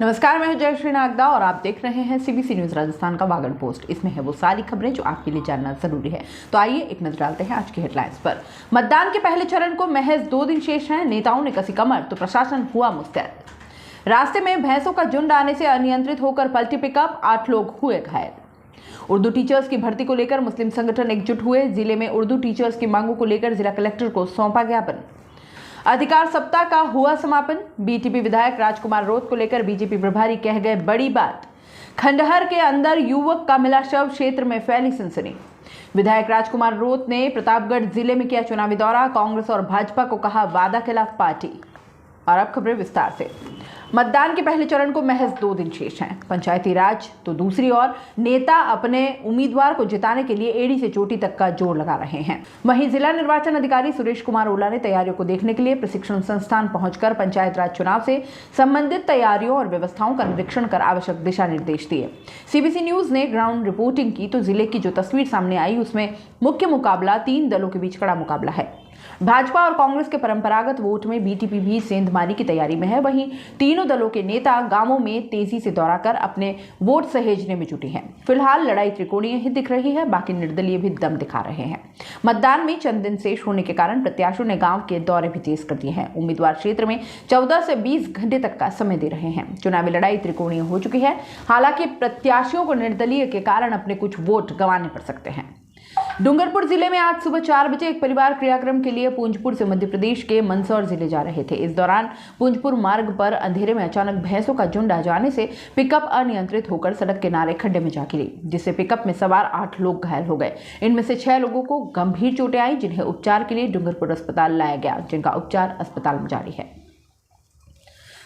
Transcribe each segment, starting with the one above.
नमस्कार, मैं हूं जयश्री नागदा और आप देख रहे हैं सीबीसी न्यूज राजस्थान का वागड़ पोस्ट। इसमें है वो सारी खबरें जो आपके लिए जानना जरूरी है। तो आइए एक नजर डालते हैं आज की हेडलाइंस पर। मतदान के पहले चरण को महज 2 दिन शेष हैं। नेताओं ने कसी कमर तो प्रशासन हुआ मुस्तैद। रास्ते में भैंसों का झुंड आने से अनियंत्रित होकर पलटी पिकअप, 8 लोग हुए घायल। उर्दू टीचर्स की भर्ती को लेकर मुस्लिम संगठन एकजुट हुए। जिले में उर्दू टीचर्स की मांगों को लेकर जिला कलेक्टर को सौंपा ज्ञापन। अधिकार सप्ताह का हुआ समापन। बीटीपी विधायक राजकुमार रोत को लेकर बीजेपी प्रभारी कह गए बड़ी बात। खंडहर के अंदर युवक का मिला शव, क्षेत्र में फैली सनसनी। विधायक राजकुमार रोत ने प्रतापगढ़ जिले में किया चुनावी दौरा। कांग्रेस और भाजपा को कहा वादा खिलाफ पार्टी। और अब खबरें विस्तार से। मतदान के पहले चरण को महज 2 दिन शेष हैं। पंचायती राज तो दूसरी ओर नेता अपने उम्मीदवार को जिताने के लिए एड़ी से चोटी तक का जोर लगा रहे हैं। वहीं जिला निर्वाचन अधिकारी सुरेश कुमार ओला ने तैयारियों को देखने के लिए प्रशिक्षण संस्थान पहुंचकर पंचायत राज चुनाव से संबंधित तैयारियों और व्यवस्थाओं का निरीक्षण कर आवश्यक दिशा निर्देश दिए। सीबीसी न्यूज ने ग्राउंड रिपोर्टिंग की तो जिले की जो तस्वीर सामने आई उसमें मुख्य मुकाबला 3 दलों के बीच कड़ा मुकाबला है। भाजपा और कांग्रेस के परंपरागत वोट में बीटीपी भी सेंधमारी की तैयारी में है। वहीं तीनों दलों के नेता गांवों में तेजी से दौरा कर अपने वोट सहेजने में जुटे हैं। फिलहाल लड़ाई त्रिकोणीय ही दिख रही है, बाकी निर्दलीय भी दम दिखा रहे हैं। मतदान में चंद दिन शेष होने के कारण प्रत्याशियों ने गांव के दौरे भी तेज कर दिए हैं। उम्मीदवार क्षेत्र में 14 से 20 घंटे तक का समय दे रहे हैं। चुनावी लड़ाई त्रिकोणीय हो चुकी है। हालांकि प्रत्याशियों को निर्दलीय के कारण अपने कुछ वोट गंवाने पड़ सकते हैं। डूंगरपुर जिले में आज सुबह 4 बजे एक परिवार क्रियाक्रम के लिए पूंजपुर से मध्य प्रदेश के मंदसौर जिले जा रहे थे। इस दौरान पूंजपुर मार्ग पर अंधेरे में अचानक भैंसों का झुंड आ जाने से पिकअप अनियंत्रित होकर सड़क किनारे खड्डे में जा गिरी, जिससे पिकअप में सवार 8 लोग घायल हो गए। इनमें से 6 लोगों को गंभीर चोटें आई, जिन्हें उपचार के लिए डूंगरपुर अस्पताल लाया गया, जिनका उपचार अस्पताल में जारी है।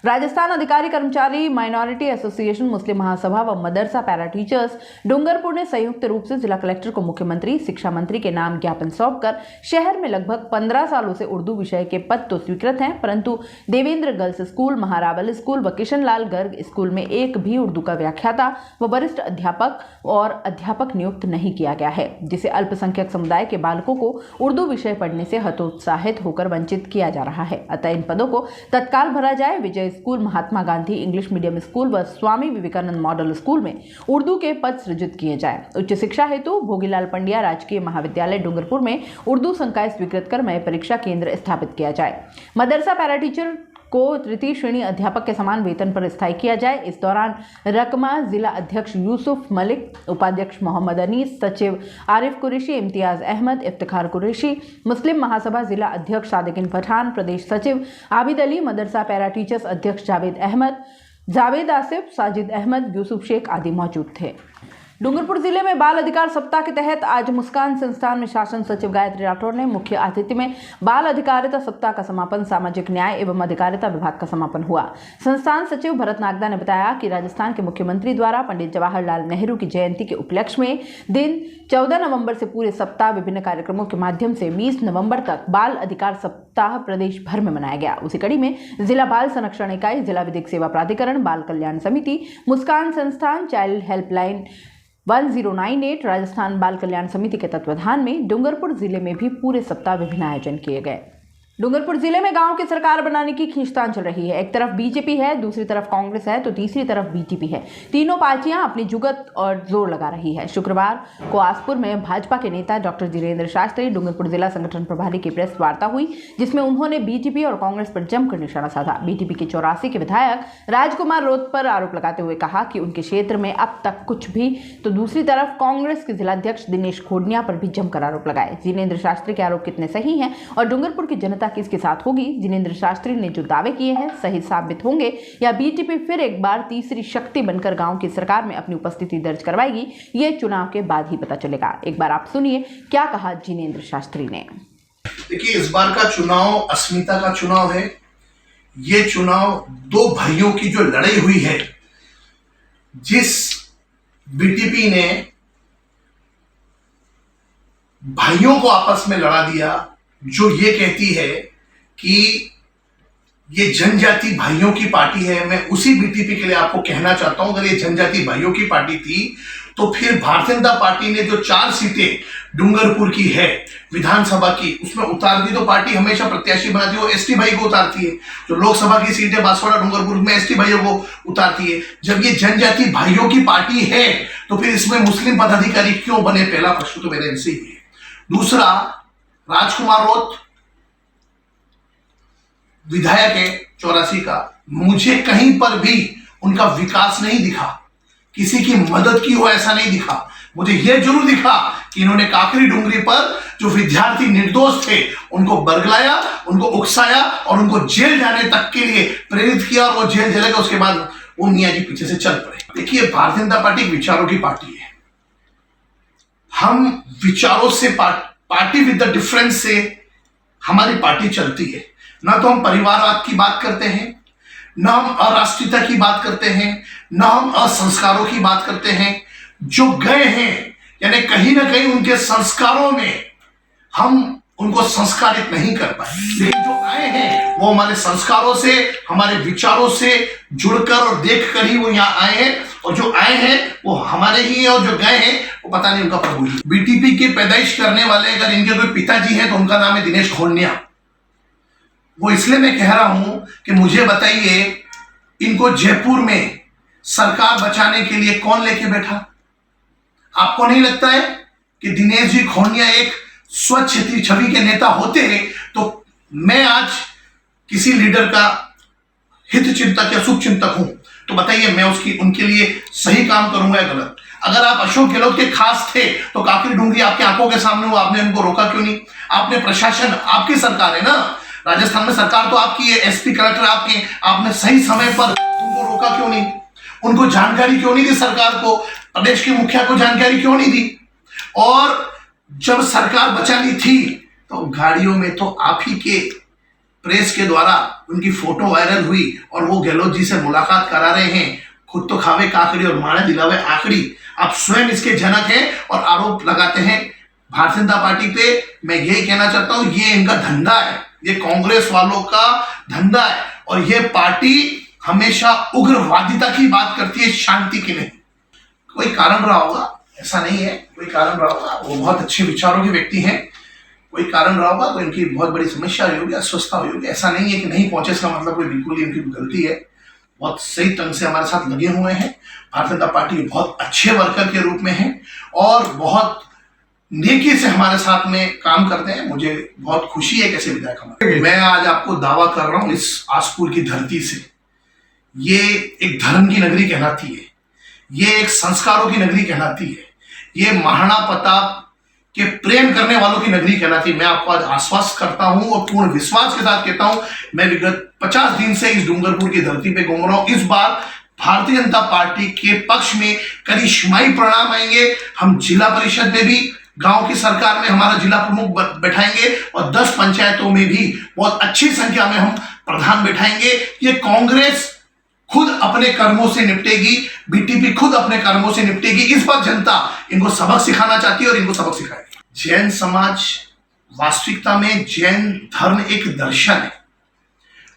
राजस्थान अधिकारी कर्मचारी माइनॉरिटी एसोसिएशन, मुस्लिम महासभा व मदरसा पैरा टीचर्स डूंगरपुर ने संयुक्त रूप से जिला कलेक्टर को मुख्यमंत्री, शिक्षा मंत्री के नाम ज्ञापन सौंपकर शहर में लगभग 15 सालों से उर्दू विषय के पद तो स्वीकृत हैं, परंतु Devendra girls school, Maharawal school व किशनलाल गर्ग स्कूल में एक भी उर्दू का व्याख्याता व वरिष्ठ अध्यापक नियुक्त नहीं किया गया है, जिससे अल्पसंख्यक समुदाय के बालकों को उर्दू विषय पढ़ने से हतोत्साहित होकर वंचित किया जा रहा है। अतः इन पदों को तत्काल भरा जाए। विजय school, Mahatma Gandhi English medium school व स्वामी विवेकानंद मॉडल स्कूल में उर्दू के पद सृजित किए जाएं। उच्च शिक्षा हेतु भोगीलाल पंड्या राजकीय महाविद्यालय डूंगरपुर में उर्दू संकाय स्वीकृत कर नए परीक्षा केंद्र स्थापित किया जाए। मदरसा पैरा टीचर को तृतीय श्रेणी अध्यापक के समान वेतन पर स्थायी किया जाए। इस दौरान रकमा जिला अध्यक्ष यूसुफ मलिक, उपाध्यक्ष मोहम्मद अनीस, सचिव आरिफ कुरैशी, इम्तियाज अहमद, इफ्तिखार कुरैशी, मुस्लिम महासभा जिला अध्यक्ष सादिकिन पठान, प्रदेश सचिव आबिद अली, मदरसा पैरा टीचर्स अध्यक्ष जावेद अहमद, जावेद आसिफ, साजिद अहमद, यूसुफ शेख आदि मौजूद थे। डूंगरपुर जिले में बाल अधिकार सप्ताह के तहत आज मुस्कान संस्थान में शासन सचिव गायत्री राठौर ने मुख्य आतिथ्य में बाल अधिकारिता सप्ताह का समापन सामाजिक न्याय एवं अधिकारिता विभाग का समापन हुआ। संस्थान सचिव भरत नागदा ने बताया कि राजस्थान के मुख्यमंत्री द्वारा पंडित जवाहरलाल नेहरू की जयंती के उपलक्ष्य में दिन 14 नवंबर से पूरे सप्ताह विभिन्न कार्यक्रमों के माध्यम से 20 नवंबर तक बाल अधिकार सप्ताह प्रदेश भर में मनाया गया। उसी कड़ी में जिला बाल संरक्षण इकाई, जिला विधिक सेवा प्राधिकरण, बाल कल्याण समिति, मुस्कान संस्थान, चाइल्ड हेल्पलाइन 1098, राजस्थान बाल कल्याण समिति के तत्वाधान में डूंगरपुर जिले में भी पूरे सप्ताह विभिन्न आयोजन किए गए। डूंगरपुर जिले में गांव की सरकार बनाने की खींचतान चल रही है। एक तरफ बीजेपी है, दूसरी तरफ कांग्रेस है, तो तीसरी तरफ बीटीपी है। तीनों पार्टियां अपनी जुगत और जोर लगा रही है। शुक्रवार को आसपुर में भाजपा के नेता डॉक्टर जिनेंद्र शास्त्री, डूंगरपुर जिला संगठन प्रभारी की प्रेस वार्ता हुई, जिसमें उन्होंने बीटीपी और कांग्रेस पर जमकर निशाना साधा। बीटीपी के 84 के विधायक राजकुमार रोत पर आरोप लगाते हुए कहा कि उनके क्षेत्र में अब तक कुछ भी, तो दूसरी तरफ कांग्रेस के जिलाध्यक्ष दिनेश खोडनिया पर भी जमकर आरोप लगाए। जिनेंद्र शास्त्री के आरोप कितने सही हैं और डूंगरपुर की जनता किसके साथ होगी, जिनेंद्र शास्त्री ने जो दावे किए हैं सही साबित होंगे या बीटीपी फिर एक बार तीसरी शक्ति बनकर गांव की सरकार में अपनी उपस्थिति दर्ज करवाएगी, ये चुनाव के बाद ही पता चलेगा। एक बार आप सुनिए क्या कहा जिनेंद्र शास्त्री ने। देखिए, इस बार का चुनाव अस्मिता का चुनाव है। ये चुनाव 2 भाइयों की जो लड़ाई हुई है, जिस बीटीपी ने भाइयों को आपस में लड़ा दिया, जो ये कहती है कि ये जनजाति भाइयों की पार्टी है। मैं उसी बीटीपी के लिए आपको कहना चाहता हूं, अगर ये जनजाति भाइयों की पार्टी थी तो फिर भारतीय जनता पार्टी ने जो 4 सीटें डूंगरपुर की है विधानसभा की, उसमें उतार दी तो पार्टी हमेशा प्रत्याशी बनाती है, वो एसटी भाई को उतारती है। जो लोकसभा की सीट है बांसवाड़ा डूंगरपुर में एसटी भाइयों को उतारती है। जब ये जनजाति भाइयों की पार्टी है तो फिर इसमें मुस्लिम पदाधिकारी क्यों बने? पहला प्रश्न तो मेरा इनसे ही है। दूसरा, राजकुमार रोत विधायक है 84 का, मुझे कहीं पर भी उनका विकास नहीं दिखा, किसी की मदद की हो ऐसा नहीं दिखा। मुझे यह जरूर दिखा कि इन्होंने काकरी डूंगरी पर जो विद्यार्थी निर्दोष थे उनको बरगलाया, उनको उकसाया और उनको जेल जाने तक के लिए प्रेरित किया, और वो जेल चले गए। उसके बाद वो मियाँ जी पीछे से चल पड़े। देखिए, भारतीय जनता पार्टी विचारों की पार्टी है। हम विचारों से पार्टी विद द डिफरेंस से हमारी पार्टी चलती है। ना तो हम परिवारवाद की बात करते हैं, ना हम अराष्ट्रीयता की बात करते हैं, ना हम असंस्कारों की बात करते हैं। जो गए हैं यानी कहीं ना कहीं उनके संस्कारों में हम उनको संस्कारित नहीं कर पाए, लेकिन जो आए हैं वो हमारे संस्कारों से, हमारे विचारों से जुड़कर और देखकर ही वो यहाँ आए हैं। और जो आए हैं वो हमारे ही हैं, और जो गए हैं वो पता नहीं उनका प्रभु ही। बीटीपी के पैदाइश करने वाले अगर इनके कोई पिताजी हैं तो उनका नाम है दिनेश खोलनिया। वो इसलिए मैं कह रहा हूं कि मुझे बताइए, इनको जयपुर में सरकार बचाने के लिए कौन लेके बैठा? आपको नहीं लगता है कि दिनेश जी खोलनिया एक स्वच्छ छवि के नेता होते हैं तो मैं आज किसी लीडर का हित चिंतक या शुभ चिंतक हूं, तो बताइए मैं उनके लिए सही काम करूंगा या गलत? अगर आप अशोक गहलोत के खास थे तो काकरी डूंगरी आपकी आंखों के सामने हुआ, आपने उनको रोका क्यों नहीं? आपने प्रशासन, आपकी सरकार है ना, राजस्थान में सरकार तो आपकी है, एसपी कलेक्टर आपके, आपने सही समय पर उनको रोका क्यों नहीं? उनको जानकारी क्यों नहीं दी? सरकार को, प्रदेश के मुखिया को जानकारी क्यों नहीं दी? और जब सरकार बचानी थी तो गाड़ियों में तो आप ही के प्रेस के द्वारा उनकी फोटो वायरल हुई और वो गहलोत जी से मुलाकात करा रहे हैं। खुद तो खावे काकड़ी और माने दिलावे आकड़ी। आप स्वयं इसके जनक हैं और आरोप लगाते हैं भारतीय जनता पार्टी पे। मैं यही कहना चाहता हूं, ये इनका धंधा है, ये कांग्रेस वालों का धंधा है, और ये पार्टी हमेशा उग्रवादिता की बात करती है, शांति की नहीं। कोई कारण रहा होगा, ऐसा नहीं है, कोई कारण रहा होगा। वो बहुत अच्छे विचारों के व्यक्ति हैं, कोई कारण रहा होगा तो इनकी बहुत बड़ी समस्या हुई होगी, अस्वस्थता हुई होगी। ऐसा नहीं है कि नहीं पहुंचे, इसका मतलब कोई बिल्कुल ही इनकी गलती है। बहुत सही ढंग से हमारे साथ लगे हुए हैं। भारतीय जनता पार्टी बहुत अच्छे वर्कर के रूप में है और बहुत नेकी से हमारे साथ में काम करते हैं। मुझे बहुत खुशी है कैसे विधायक हमारे। मैं आज आपको दावा कर रहा हूं इस आसपुर की धरती से, ये एक धर्म की नगरी कहलाती है, ये एक संस्कारों की नगरी कहलाती है, ये महाराणा प्रताप के प्रेम करने वालों की नगरी कहलाती है। मैं आपको आज आश्वस्त करता हूं और पूर्ण विश्वास के साथ कहता हूं, मैं विगत 50 दिन से इस डूंगरपुर की धरती पे घूम रहा हूं। इस बार भारतीय जनता पार्टी के पक्ष में करिश्माई परिणाम आएंगे। हम जिला परिषद में भी, गांव की सरकार में हमारा जिला प्रमुख बैठाएंगे और 10 पंचायतों में भी बहुत अच्छी संख्या में हम प्रधान बैठाएंगे। ये कांग्रेस खुद अपने कर्मों से निपटेगी, बीटीपी खुद अपने कर्मों से निपटेगी। इस बार जनता इनको सबक सिखाना चाहती है और इनको सबक सिखाएगी। जैन समाज वास्तविकता में, जैन धर्म एक दर्शन है,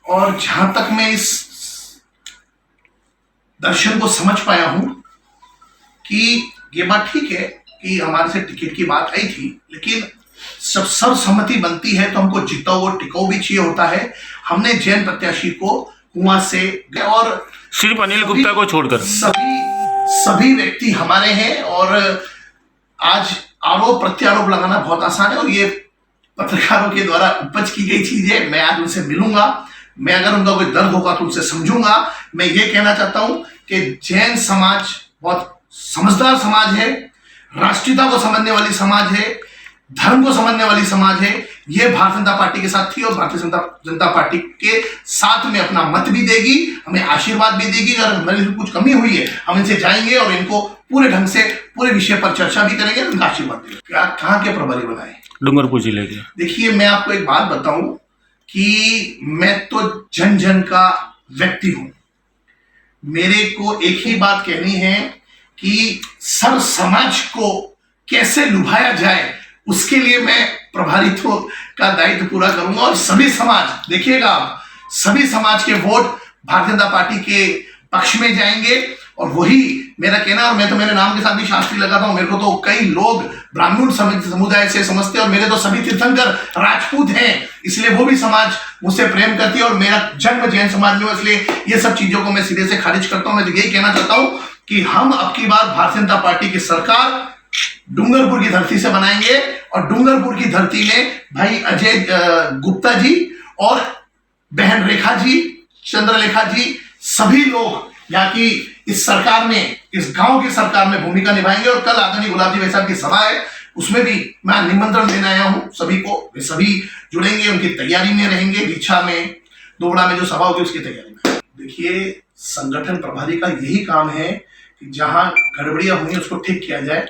और जहां तक मैं इस दर्शन को समझ पाया हूं कि ये बात ठीक है कि हमारे से टिकट की बात आई थी, लेकिन सब सर्वसम्मति बनती है तो हमको जिताओ और टिकाऊ भी चाहिए होता है। हमने जैन प्रत्याशी को कुआं से, और सिर्फ अनिल गुप्ता को छोड़कर सभी व्यक्ति हमारे हैं। और आज आरोप प्रत्यारोप लगाना बहुत आसान है और ये पत्रकारों के द्वारा उपज की गई चीज है। मैं आज उनसे मिलूंगा, मैं अगर उनका कोई दर्द होगा तो उनसे समझूंगा। मैं ये कहना चाहता हूं कि जैन समाज बहुत समझदार समाज है, राष्ट्रीयता को समझने वाली समाज है, धर्म को समझने वाली समाज है। ये भारतीय जनता पार्टी के साथ थी और भारतीय जनता पार्टी के साथ में अपना मत भी देगी, हमें आशीर्वाद भी देगी। अगर हमारी कुछ कमी हुई है हम इनसे जाएंगे और इनको पूरे ढंग से पूरे विषय पर चर्चा भी करेंगे, उनका आशीर्वाद देंगे। क्या कहाँ के प्रभारी बनाए? डूंगरपुर जिले के। देखिए, मैं आपको एक बात बताऊं कि मैं तो जन जन का व्यक्ति हूं। मेरे को एक ही बात कहनी है कि सर्व समाज को कैसे लुभाया जाए, उसके लिए मैं प्रभारित्व का दायित्व पूरा करूंगा। और सभी समाज, देखिएगा आप, सभी समाज के वोट भारतीय जनता पार्टी के पक्ष में जाएंगे और वही मेरा कहना, और मैं तो मेरे नाम के साथ भी शास्त्री लगाता हूं। मेरे को तो कई लोग ब्राह्मण समुदाय से समझते हैं, और मेरे तो सभी तीर्थंकर राजपूत हैं, इसलिए वो भी समाज मुझसे प्रेम करती है, और मेरा जन्म जैन समाज में, इसलिए ये सब चीजों को मैं सिरे से खारिज करता हूं। मैं तो यही कहना चाहता हूं कि हम अब की बार भारतीय जनता पार्टी की सरकार डूंगरपुर की धरती से बनाएंगे, और डूंगरपुर की धरती में भाई अजय गुप्ता जी और बहन रेखा जी, चंद्रलेखा जी, सभी लोग यहाँ की इस सरकार में, इस गांव की सरकार में भूमिका निभाएंगे। और कल आदरणीय गुलाब जी भाई साहब की सभा है, उसमें भी मैं निमंत्रण देने आया हूं सभी को। वे सभी जुड़ेंगे, उनकी तैयारी में रहेंगे। दीक्षा में, दोबड़ा में जो सभा होगी उसकी तैयारी में। देखिए, संगठन प्रभारी का यही काम है कि जहां गड़बड़ियां हुई उसको ठीक किया जाए,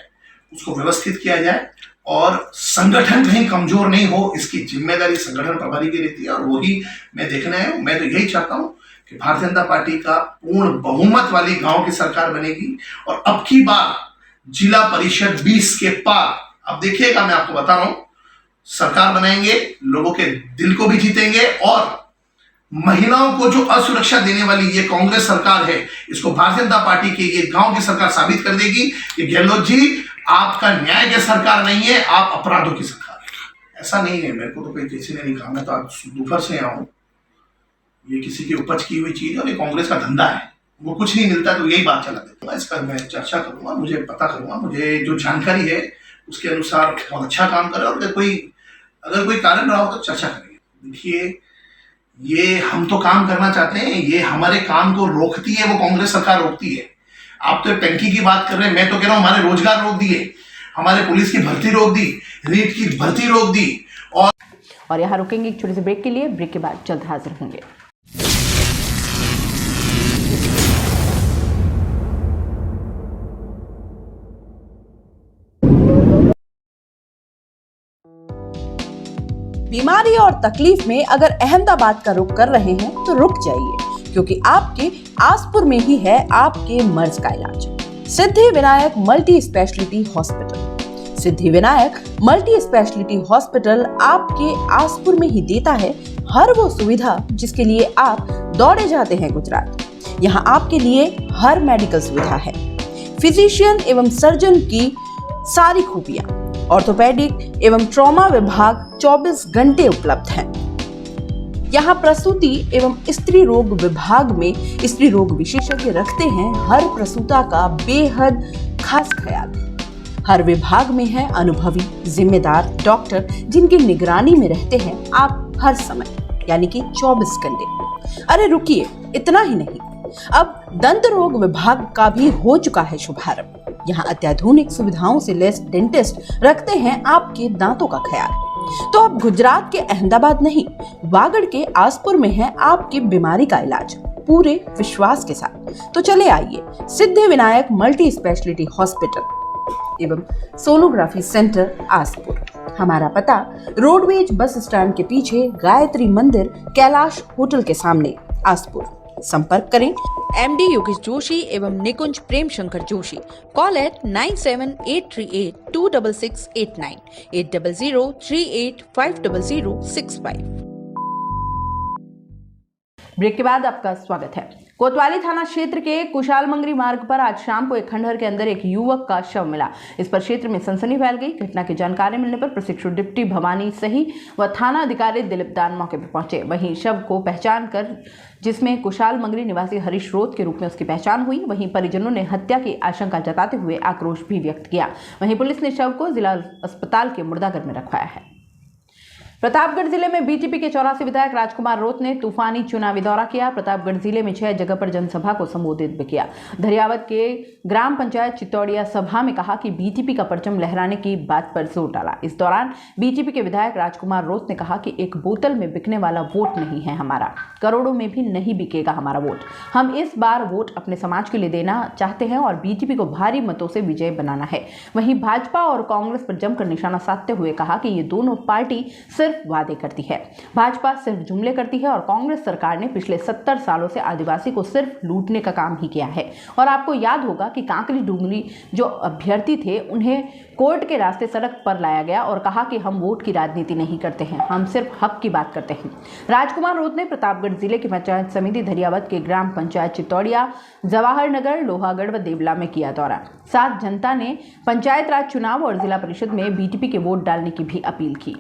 उसको व्यवस्थित किया जाए, और संगठन कहीं कमजोर नहीं हो, इसकी जिम्मेदारी संगठन प्रभारी की रहती है। और वही मैं देखना है। मैं तो यही चाहता हूं कि भारतीय जनता पार्टी का पूर्ण बहुमत वाली गांव की सरकार बनेगी, और अब की बार जिला परिषद 20 के पार, अब देखिएगा, मैं आपको बता रहा हूं, सरकार बनाएंगे, लोगों के दिल को भी जीतेंगे, और महिलाओं को जो असुरक्षा देने वाली ये कांग्रेस सरकार है, इसको भारतीय जनता पार्टी की ये गांव की सरकार साबित कर देगी कि गहलोत जी, आपका न्याय की सरकार नहीं है, आप अपराधों की सरकार है। ऐसा नहीं है, मेरे को तो कोई किसी ने नहीं कहा, मैं तो आज दोपहर से आया हूं। ये किसी की उपज की हुई चीज है, और ये कांग्रेस का धंधा है, वो कुछ नहीं मिलता तो यही बात चला देता हूँ। इसका मैं चर्चा करूंगा, मुझे पता करूंगा, मुझे जो जानकारी है उसके अनुसार बहुत अच्छा काम करे, और अगर कोई कारण रहा हो तो चर्चा करेंगे। देखिए, ये हम तो काम करना चाहते हैं, ये हमारे काम को रोकती है, वो कांग्रेस सरकार रोकती है। आप तो टंकी की बात कर रहे हैं, मैं तो कह रहा हूं हमारे रोजगार रोक दिए, हमारे पुलिस की भर्ती रोक दी, रीट की भर्ती रोक दी। और यहाँ रुकेंगे एक छोटे से ब्रेक के लिए। ब्रेक के बाद जल्द हाजिर होंगे। बीमारी और तकलीफ में अगर अहमदाबाद का रुख कर रहे हैं तो रुक जाइए, क्योंकि आपके आसपुर में ही है आपके मर्ज का इलाज। Siddhi Vinayak multi speciality hospital. Siddhi Vinayak multi speciality hospital आपके आसपुर में ही देता है हर वो सुविधा जिसके लिए आप दौड़े जाते हैं गुजरात। यहाँ आपके लिए हर मेडिकल सुविधा है, फिजिशियन एवं सर्जन की सारी खूबियां, ऑर्थोपेडिक एवं ट्रॉमा विभाग 24 घंटे उपलब्ध हैं। यहाँ प्रसूति एवं स्त्री रोग विभाग में स्त्री रोग विशेषज्ञ रखते हैं हर प्रसूता का बेहद खास ख्याल। हर विभाग में है अनुभवी जिम्मेदार डॉक्टर जिनकी निगरानी में रहते हैं आप हर समय, यानी कि 24 घंटे। अरे रुकिए, इतना ही नहीं, अब दंत रोग विभाग का भी हो चुका है शुभारंभ। यहाँ अत्याधुनिक सुविधाओं से लैस डेंटिस्ट रखते हैं आपके दांतों का ख्याल। तो अब गुजरात के अहमदाबाद नहीं, वागड़ के आसपुर में है आपकी बीमारी का इलाज पूरे विश्वास के साथ। तो चले आइए Siddhi Vinayak multi speciality hospital एवं सोनोग्राफी सेंटर आसपुर। हमारा पता रोडवेज बस स्टैंड के पीछे गायत्री मंदिर कैलाश होटल के सामने आसपुर। संपर्क करें MD योगेश जोशी एवं Nikunj Prem Shankar Joshi. Call at 9783826689 8003850065। Break के बाद आपका स्वागत है। कोतवाली थाना क्षेत्र के कुशालमंगरी मार्ग पर आज शाम को एक खंडहर के अंदर एक युवक का शव मिला। इस पर क्षेत्र में सनसनी फैल गई। घटना की जानकारी मिलने पर प्रशिक्षु डिप्टी भवानी सही व थाना अधिकारी दिलीप दान मौके पर पहुंचे। वहीं शव को पहचान कर, जिसमें कुशालमंगरी निवासी हरीश रोत के रूप में उसकी पहचान हुई, वहीं परिजनों ने हत्या की आशंका जताते हुए आक्रोश भी व्यक्त किया। वहीं पुलिस ने शव को जिला अस्पताल के मुर्दाघर में रखवाया है। प्रतापगढ़ जिले में बीजेपी के 84 विधायक राजकुमार रोत ने तूफानी चुनावी दौरा किया। प्रतापगढ़ जिले में 6 जगह पर जनसभा को संबोधित भी किया। धरियावत के ग्राम पंचायत चित्तौड़िया सभा में कहा कि बीजेपी का परचम लहराने की बात पर जोर डाला। इस दौरान बीजेपी के विधायक राजकुमार रोत ने कहा कि एक बोतल में बिकने वाला वोट नहीं है हमारा, करोड़ों में भी नहीं बिकेगा हमारा वोट। हम इस बार वोट अपने समाज के लिए देना चाहते हैं और बीजेपी को भारी मतों से विजय बनाना है। वहीं भाजपा और कांग्रेस पर जमकर निशाना साधते हुए कहा कि ये दोनों पार्टी सिर्फ सिर्फ वादे करती है। भाजपा सिर्फ जुमले करती है और कांग्रेस सरकार ने पिछले 70 सालों से आदिवासी को सिर्फ लूटने का काम ही किया है। और आपको याद होगा कि काकरी डुंगरी जो अभ्यर्थी थे उन्हें कोर्ट के रास्ते सड़क पर लाया गया और कहा कि हम वोट की राजनीति नहीं करते हैं, हम सिर्फ हक की बात करते हैं। राजकुमार रोत ने प्रतापगढ़ जिले की पंचायत समिति धरियावद के ग्राम पंचायत चित्तौड़िया, जवाहर नगर, लोहागढ़ व देवला में किया दौरा। साथ जनता ने पंचायत राज चुनाव और जिला परिषद में बीटीपी के वोट डालने की भी अपील की।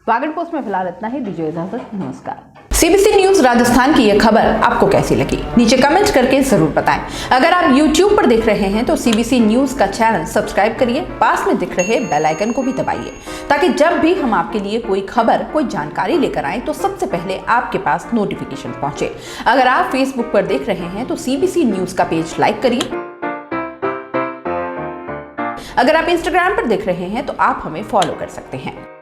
वागड़ पोस्ट में फिलहाल इतना ही। दीजिए इजाजत, नमस्कार। सीबीसी न्यूज राजस्थान की यह खबर आपको कैसी लगी नीचे कमेंट करके जरूर बताएं। अगर आप YouTube पर देख रहे हैं तो सीबीसी न्यूज का चैनल सब्सक्राइब करिए, पास में दिख रहे बेल आइकन को भी दबाइए ताकि जब भी हम आपके लिए कोई खबर, कोई जानकारी लेकर आए तो सबसे पहले आपके पास नोटिफिकेशन पहुंचे। अगर आप Facebook पर देख रहे हैं तो सीबीसी न्यूज का पेज लाइक करिए। अगर आप Instagram पर देख रहे हैं तो आप हमें फॉलो कर सकते हैं।